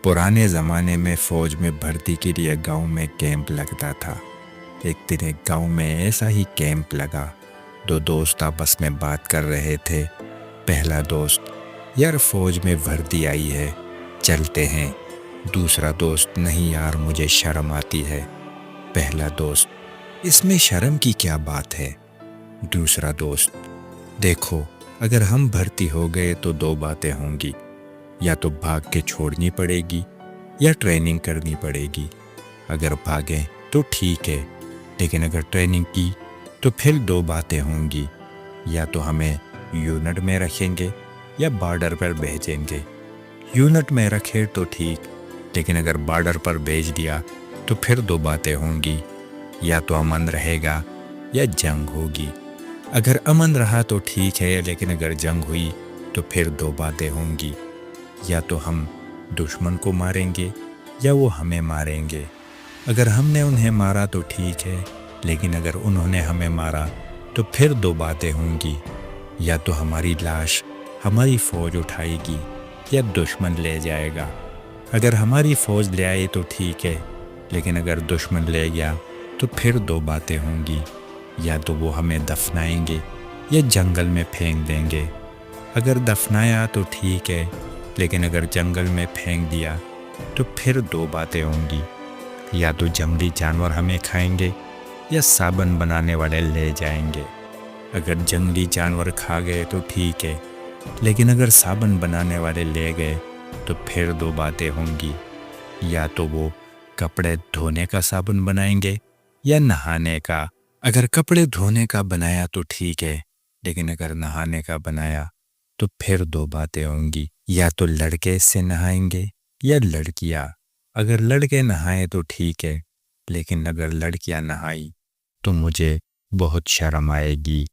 پرانے زمانے میں فوج میں بھرتی کے لیے گاؤں میں کیمپ لگتا تھا۔ ایک دن ایک گاؤں میں ایسا ہی کیمپ لگا۔ دو دوست آپس میں بات کر رہے تھے۔ پہلا دوست: یار فوج میں بھرتی آئی ہے، چلتے ہیں۔ دوسرا دوست: نہیں یار مجھے شرم آتی ہے۔ پہلا دوست: اس میں شرم کی کیا بات ہے؟ دوسرا دوست: دیکھو اگر ہم بھرتی ہو گئے تو دو باتیں ہوں گی، یا تو بھاگ کے چھوڑنی پڑے گی یا ٹریننگ کرنی پڑے گی۔ اگر بھاگیں تو ٹھیک ہے، لیکن اگر ٹریننگ کی تو پھر دو باتیں ہوں گی، یا تو ہمیں یونٹ میں رکھیں گے یا بارڈر پر بھیجیں گے۔ یونٹ میں رکھے تو ٹھیک، لیکن اگر بارڈر پر بھیج دیا تو پھر دو باتیں ہوں گی، یا تو امن رہے گا یا جنگ ہوگی۔ اگر امن رہا تو ٹھیک ہے، لیکن اگر جنگ ہوئی تو پھر دو باتیں ہوں گی، یا تو ہم دشمن کو ماریں گے یا وہ ہمیں ماریں گے۔ اگر ہم نے انہیں مارا تو ٹھیک ہے، لیکن اگر انہوں نے ہمیں مارا تو پھر دو باتیں ہوں گی، یا تو ہماری لاش ہماری فوج اٹھائے گی یا دشمن لے جائے گا۔ اگر ہماری فوج لے آئی تو ٹھیک ہے، لیکن اگر دشمن لے گیا تو پھر دو باتیں ہوں گی، یا تو وہ ہمیں دفنائیں گے یا جنگل میں پھینک دیں گے۔ اگر دفنایا تو ٹھیک ہے، لیکن اگر جنگل میں پھینک دیا تو پھر دو باتیں ہوں گی، یا تو جنگلی جانور ہمیں کھائیں گے یا صابن بنانے والے لے جائیں گے۔ اگر جنگلی جانور کھا گئے تو ٹھیک ہے، لیکن اگر صابن بنانے والے لے گئے تو پھر دو باتیں ہوں گی، یا تو وہ کپڑے دھونے کا صابن بنائیں گے یا نہانے کا۔ اگر کپڑے دھونے کا بنایا تو ٹھیک ہے، لیکن اگر نہانے کا بنایا تو پھر دو باتیں ہوں گی، یا تو لڑکے اس سے نہائیں گے یا لڑکیاں۔ اگر لڑکے نہائے تو ٹھیک ہے، لیکن اگر لڑکیاں نہائی تو مجھے بہت شرم آئے گی۔